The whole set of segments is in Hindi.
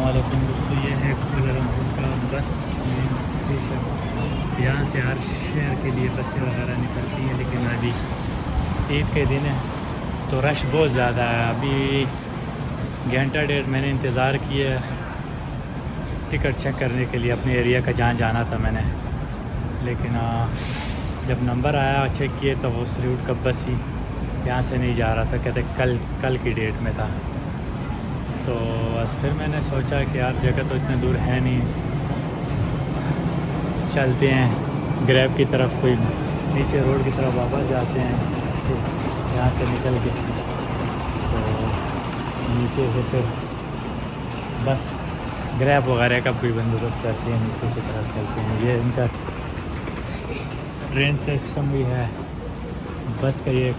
अस्सलामुअलैकुम दोस्तों, ये है कुलालमपुर का बस स्टेशन। यहाँ से हर शहर के लिए बसें वगैरह निकलती हैं, लेकिन अभी ईद के दिन है तो रश बहुत ज़्यादा है। अभी घंटा डेढ़ मैंने इंतज़ार किया टिकट चेक करने के लिए अपने एरिया का, जहाँ जाना था मैंने, लेकिन जब नंबर आया चेक किए तो उस रूट का बस ही यहाँ से नहीं जा रहा था। कहते कल की डेट में था। तो बस फिर मैंने सोचा कि यार जगह तो इतने दूर है नहीं, चलते हैं ग्रैब की तरफ, कोई नीचे रोड की तरफ वापस जाते हैं तो यहाँ से निकल के तो नीचे से फिर बस ग्रैब वगैरह का कोई बंदोबस्त करते हैं, नीचे की तरफ चलते हैं। ये इनका ट्रेन सिस्टम भी है, बस का ये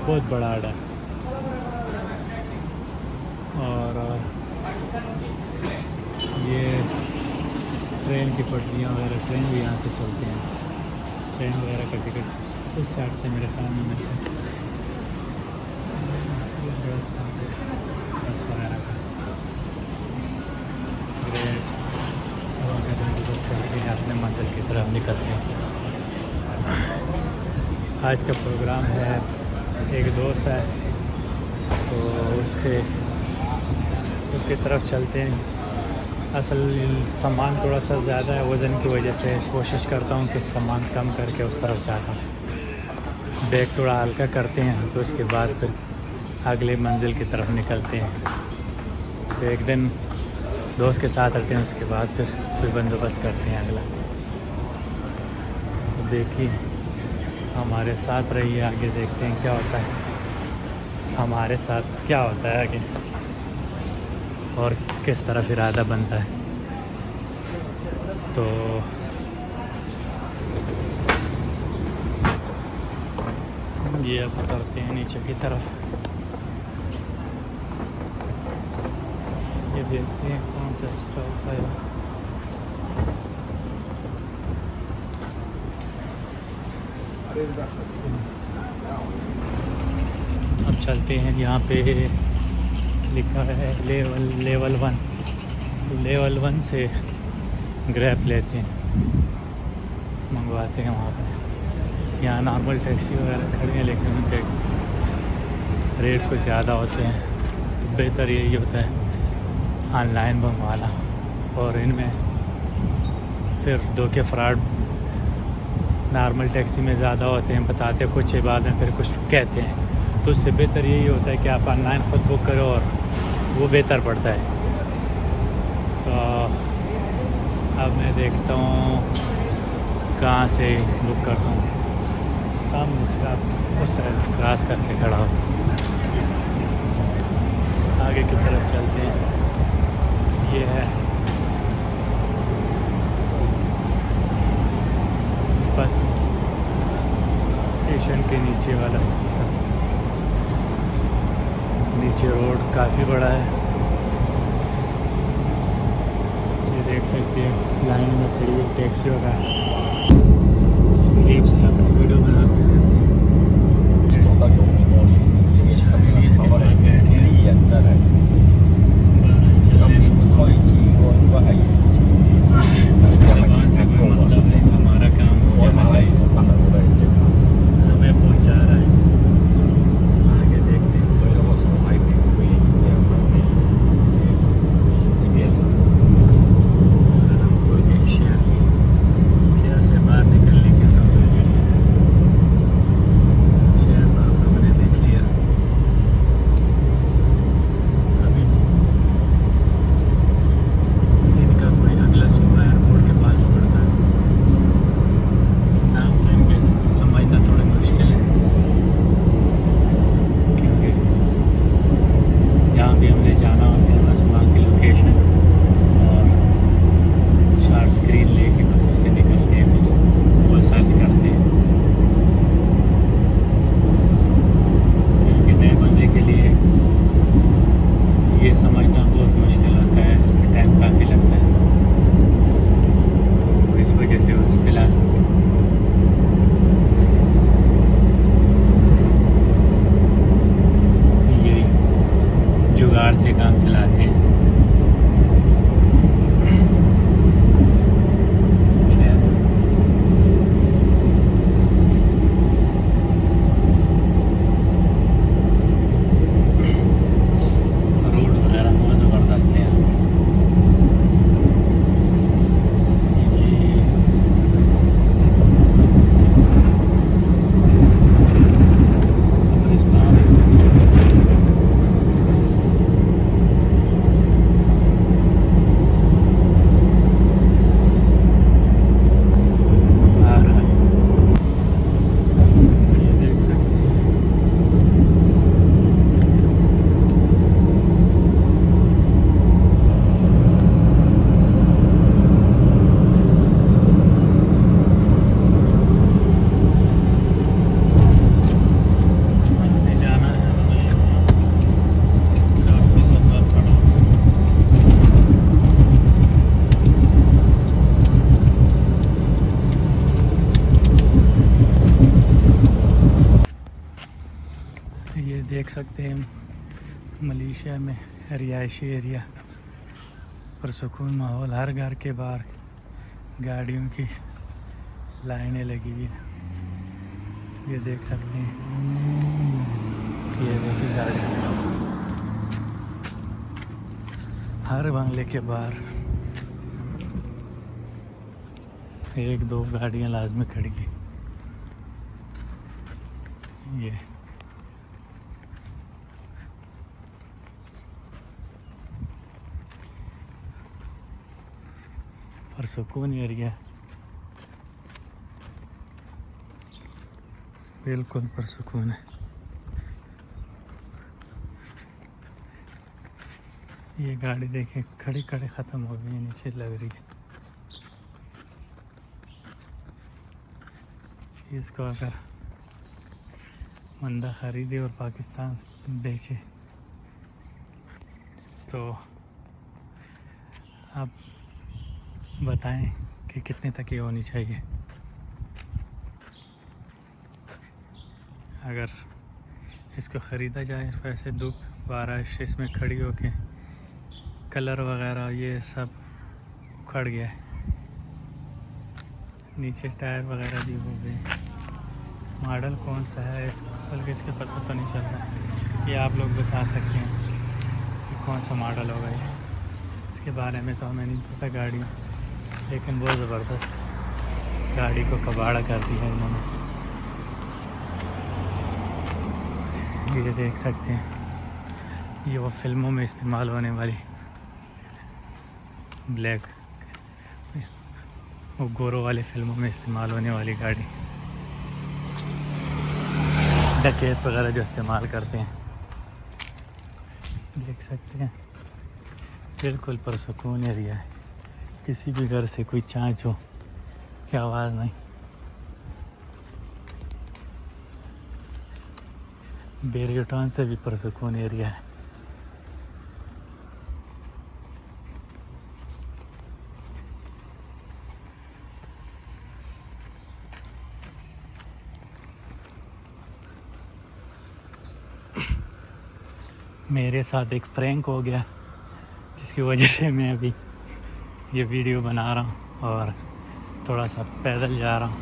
बहुत बड़ा अड्डा है। और ये ट्रेन की पटरियाँ वगैरह, ट्रेन भी यहाँ से चलते हैं। ट्रेन वगैरह का टिकट उस साइड से मेरे ख्याल में मिलता है, बस वगैरह का ग्रेट अपने मंजिल की तरफ निकलते हैं। आज का प्रोग्राम है, एक दोस्त है तो उसकी तरफ चलते हैं। असल सामान थोड़ा सा ज़्यादा है, वज़न की वजह से कोशिश करता हूँ कि सामान कम करके उस तरफ जाता हूँ। बैग थोड़ा हल्का करते हैं तो उसके बाद फिर अगले मंजिल की तरफ निकलते हैं। तो एक दिन दोस्त के साथ रहते हैं, उसके बाद फिर कोई बंदोबस्त करते हैं अगला। तो देखिए हमारे साथ रहिए, आगे देखते हैं क्या होता है, हमारे साथ क्या होता है आगे और किस तरफ इरादा बनता है। तो ये अब करते हैं नीचे की तरफ। ये देखते हैं कौन सा स्टॉप है। अब चलते हैं, यहाँ पे लिखा है लेवल वन से ग्रैब लेते हैं, मंगवाते हैं वहाँ पे। यहाँ नॉर्मल टैक्सी वगैरह खड़ी हैं, लेकिन उनके रेट कुछ ज़्यादा होते हैं। तो बेहतर यही होता है ऑनलाइन मंगवाना। और इनमें फिर धोखे फ्रॉड नॉर्मल टैक्सी में ज़्यादा होते हैं, बताते कुछ बाद में फिर कुछ कहते हैं। तो उससे बेहतर यही होता है कि आप ऑनलाइन ख़ुद बुक करो, और वो बेहतर पड़ता है। तो अब मैं देखता हूँ कहाँ से बुक करता हूँ। सामने से आप उस तरह क्रॉस करके खड़ा हो, आगे की तरफ चलते हैं। ये है बस स्टेशन के नीचे वाला हिस्सा। नीचे रोड काफ़ी बड़ा है, ये देख सकते हैं लाइन में खड़ी है टैक्सी वगैरह। से आपको वीडियो बना हमारा काम हमें पहुँचा रहा है। आगे देखते हैं। शहर से बाहर निकलने के समय शहर मैंने देख लिया। अभी इनका कोई अगला सूबा एयरपोर्ट के पास पड़ता है। नाम तो इनके समझना थोड़ा मुश्किल है, क्योंकि जहाँ भी हमने जाना होता है बस वहाँ की लोकेशन और शॉर्ट स्क्रीन लेके बस उसे निकलते हैं, वो सर्च करते हैं। क्योंकि नए बंदे के लिए ये समझना बहुत मुश्किल होता है, इसमें टाइम काफ़ी लगता है। तो इस वजह से बस फिलहाल यही जुगाड़ से काम चलाते हैं। सकते हैं मलेशिया में रिहायशी एरिया पुरसुकून माहौल, हर घर के बाहर गाड़ियों की लाइनें लगी हुई हैं। ये देख सकते हैं, ये देखिए गाड़ी हर बंगले के बाहर एक दो गाड़ियां लाजमी खड़ी हैं। ये पुरसुकून एरिया, बिल्कुल पुरसुकून है। ये गाड़ी देखें खड़ी खड़ी ख़त्म हो गई है, नीचे लग रही है। इसको अगर मंदा ख़रीदे और पाकिस्तान बेचे तो आप बताएं कि कितने तक ये होनी चाहिए। अगर इसको ख़रीदा जाए वैसे धूप बारिश इसमें खड़ी होके कलर वगैरह ये सब उखड़ गया है, नीचे टायर वगैरह भी हो गए। मॉडल कौन सा है बल्कि इसके पता तो नहीं चल रहा, ये आप लोग बता सकते हैं कि कौन सा मॉडल होगा ये। इसके बारे में तो हमें नहीं पता गाड़ियों, लेकिन बहुत ज़बरदस्त गाड़ी को कबाड़ा कर दिया इन्होंने। ये देख सकते हैं, ये वो फिल्मों में इस्तेमाल होने वाली ब्लैक, वो गोरों वाली फिल्मों में इस्तेमाल होने वाली गाड़ी, डकैत वगैरह जो इस्तेमाल करते हैं। देख सकते हैं बिल्कुल पुरसुकून एरिया है, किसी भी घर से कोई चाँच हो की आवाज़ नहीं। बैरियर टाउन से भी पुरसुकून एरिया है। मेरे साथ एक प्रैंक हो गया जिसकी वजह से मैं अभी ये वीडियो बना रहा हूँ और थोड़ा सा पैदल जा रहा हूँ,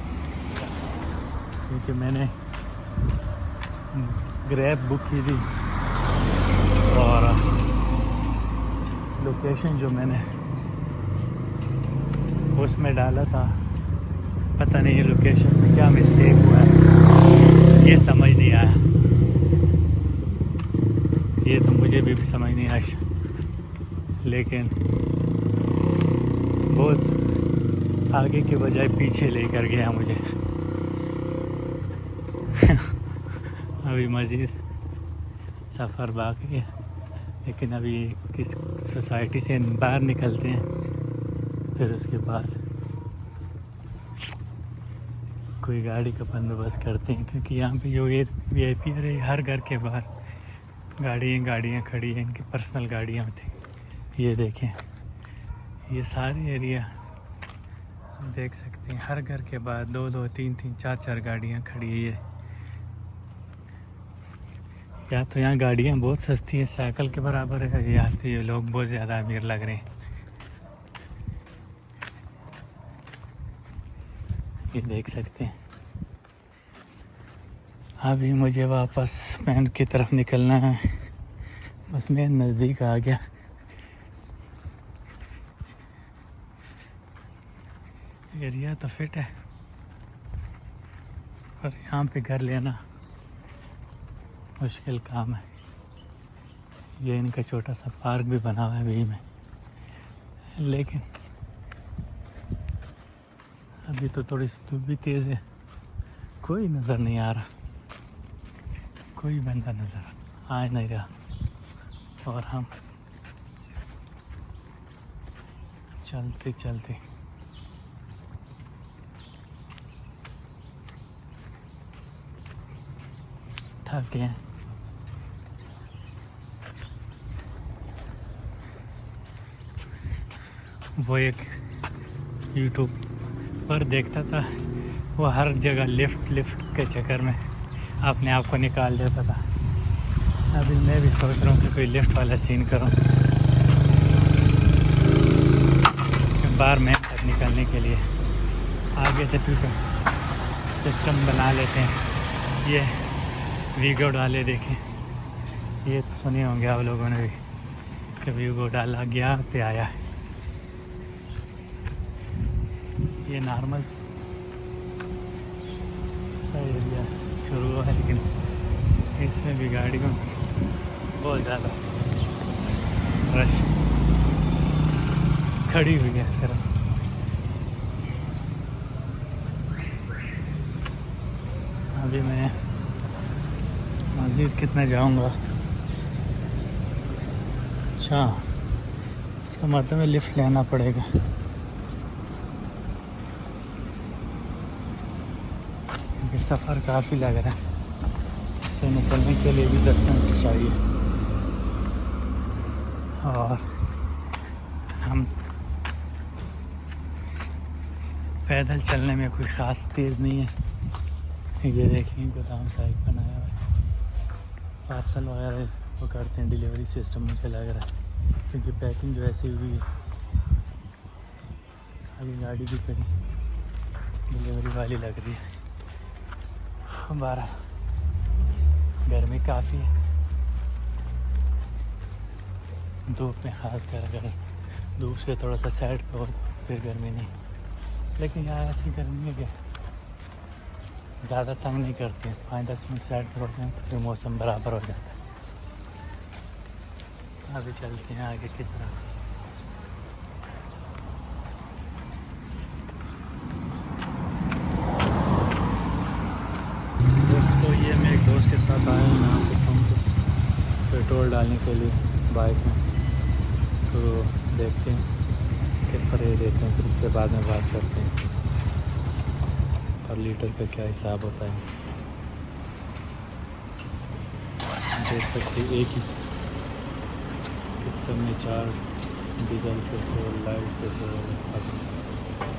क्योंकि मैंने ग्रैब बुक की थी और लोकेशन जो मैंने उसमें डाला था, पता नहीं ये लोकेशन में क्या मिस्टेक हुआ है, ये समझ नहीं आया। ये तो मुझे भी समझ नहीं आया, लेकिन बहुत आगे के बजाय पीछे लेकर गया मुझे। अभी मज़ीद सफ़र बाकी है, लेकिन अभी किस सोसाइटी से बाहर निकलते हैं, फिर उसके बाद कोई गाड़ी का बंदोबस्त करते हैं, क्योंकि यहाँ पे जो ये VIP है हर घर के बाहर गाड़ियाँ खड़ी हैं, इनकी पर्सनल गाड़ियाँ होती। ये देखें, ये सारे एरिया देख सकते हैं, हर घर के बाहर 2-2, 3-3, 4-4 गाड़ियाँ खड़ी है। या तो यहाँ गाड़ियाँ बहुत सस्ती है, साइकिल के बराबर है, या तो ये लोग बहुत ज़्यादा अमीर लग रहे हैं। ये देख सकते हैं। अभी मुझे वापस मैन की तरफ निकलना है, बस मैं नज़दीक आ गया। एरिया तो फिट है, पर यहाँ पे घर लेना मुश्किल काम है। ये इनका छोटा सा पार्क भी बना हुआ है बीच में, लेकिन अभी तो थोड़ी सी धूप भी तेज़ है, कोई नज़र नहीं आ रहा, कोई बंदा नज़र आ नहीं रहा। और हम चलते चलते थक गए हैं। वो एक यूट्यूब पर देखता था, वो हर जगह लिफ्ट के चक्कर में अपने आप को निकाल देता था। अभी मैं भी सोच रहा हूँ कि कोई लिफ्ट वाला सीन करूँ, बार में तक निकलने के लिए आगे से फिर सिस्टम बना लेते हैं। ये वीगो डाले देखें, ये तो सुने होंगे आप लोगों ने भी कि वीगो डाला गया तो आया। ये नॉर्मल सा एरिया शुरू हुआ है, लेकिन इसमें भी गाड़ियों बहुत ज़्यादा रश खड़ी हुई है सिर्फ। अभी मैं मज़ीद कितना जाऊंगा? अच्छा, इसका मतलब है लिफ्ट लेना पड़ेगा। क्योंकि सफ़र काफ़ी लग रहा है, इससे निकलने के लिए भी 10 मिनट चाहिए और हम पैदल चलने में कोई ख़ास तेज़ नहीं है। ये देखिए गोदाम साइड बनाया हुआ है, पार्सल वगैरह वो करते हैं, डिलीवरी सिस्टम मुझे लग रहा है, क्योंकि पैकिंग जो ऐसी हुई है। आगे गाड़ी भी खड़ी डिलीवरी वाली लग रही है। हमारा गर्मी काफ़ी है, धूप में खास कर अगर धूप से थोड़ा सा साइड पे हो तो फिर गर्मी नहीं, लेकिन यहाँ ऐसी गर्मी है कि ज़्यादा तंग नहीं करती है। 5-10 मिनट साइड पर हो जाए तो फिर मौसम बराबर हो जाता है। अभी चलते हैं आगे की तरफ। दोस्तों, ये मैं एक दोस्त के साथ आया हूँ यहाँ पे पंप पेट्रोल डालने के लिए बाइक में, तो देखते हैं किस तरह देते हैं, फिर उससे बाद में बात करते हैं पर लीटर का क्या हिसाब होता है। देख सकते हैं एक ही सिस्टम में 4 डीजल पेट्रोल, लाइट पेट्रोल,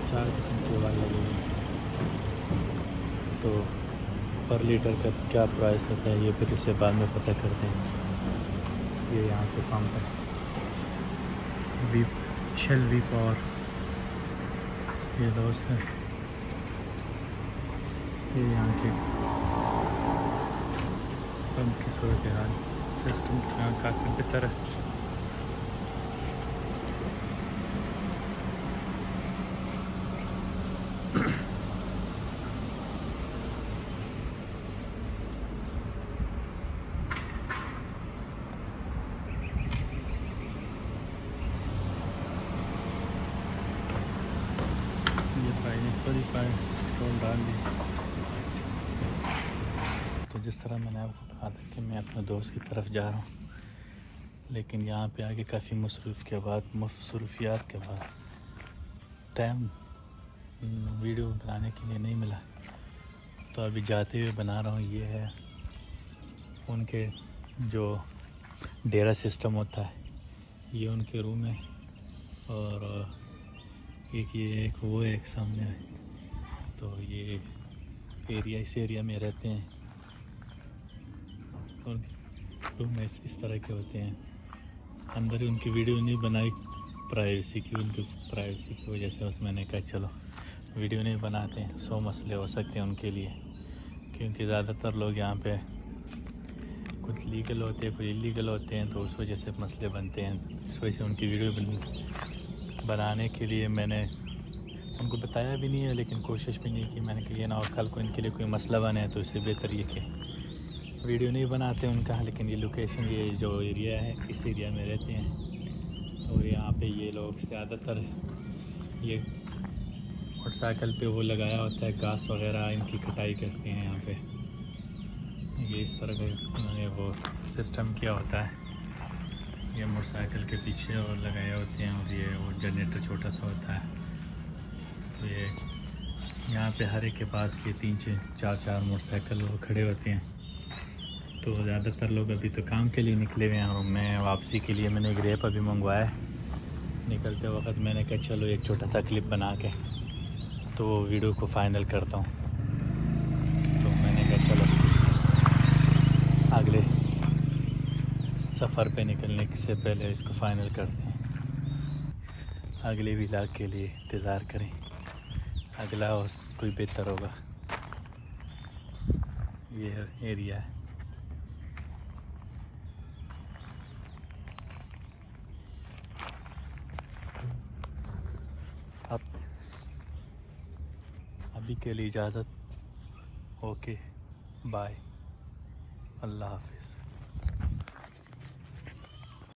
4 किस्म के वाले लगे हुए, तो पर लीटर का क्या प्राइस होता है ये फिर इससे बाद में पता करते हैं। ये यहाँ पे पंप है शेल वी पावर, ये दोस्त है। ये यहाँ के पंप की सूरत हाल, सिस्टम यहाँ काफ़ी बेहतर है। ये भाई पेट्रोल डाल दी। तो जिस तरह मैंने आपको कहा था कि मैं अपने दोस्त की तरफ जा रहा हूँ, लेकिन यहाँ पे आके काफ़ी मसरूफियात के बाद टाइम वीडियो बनाने के लिए नहीं मिला, तो अभी जाते हुए बना रहा हूँ। ये है उनके जो डेरा सिस्टम होता है, ये उनके रूम है और एक ये एक वो है एक सामने है। तो ये एरिया, इस एरिया में रहते हैं और रूम इस तरह के होते हैं। अंदर ही उनकी वीडियो नहीं बनाई प्राइवेसी की वजह से, बस मैंने कहा चलो वीडियो नहीं बनाते हैं, 100 मसले हो सकते हैं उनके लिए, क्योंकि ज़्यादातर लोग यहाँ पे कुछ लीगल होते हैं, कुछ इलीगल होते हैं, तो उस वजह से मसले बनते हैं। इस वजह से उनकी वीडियो बनाने के लिए मैंने उनको बताया भी नहीं है, लेकिन कोशिश भी नहीं की। मैंने कहा ये ना हो कल को इनके लिए कोई मसला बने, तो इससे बेहतर ये कि वीडियो नहीं बनाते उनका। लेकिन ये लोकेशन, ये जो एरिया है, इस एरिया में रहते हैं और यहाँ पे ये लोग ज़्यादातर ये मोटरसाइकिल पे वो लगाया होता है घास वगैरह, इनकी कटाई करते हैं यहाँ पे। ये इस तरह का उन्होंने वो सिस्टम किया होता है, ये मोटरसाइकिल के पीछे और लगाए होते हैं, और ये वो जनरेटर छोटा सा होता है। तो ये यहाँ पे हर एक के पास ये 3-4 मोटरसाइकिल वो खड़े होते हैं। तो ज़्यादातर लोग अभी तो काम के लिए निकले हुए हैं और मैं वापसी के लिए मैंने एक रेप अभी मंगवाया है। निकलते वक्त मैंने कहा चलो एक छोटा सा क्लिप बना के तो वो वीडियो को फाइनल करता हूँ। तो मैंने कहा चलो अगले सफ़र पे निकलने से पहले इसको फ़ाइनल करते हैं। अगले व्लॉग के लिए इंतज़ार करें, अगला और कोई बेहतर होगा। ये एरिया है। अब अभी के लिए इजाज़त। ओके बाय, अल्लाह हाफिज़।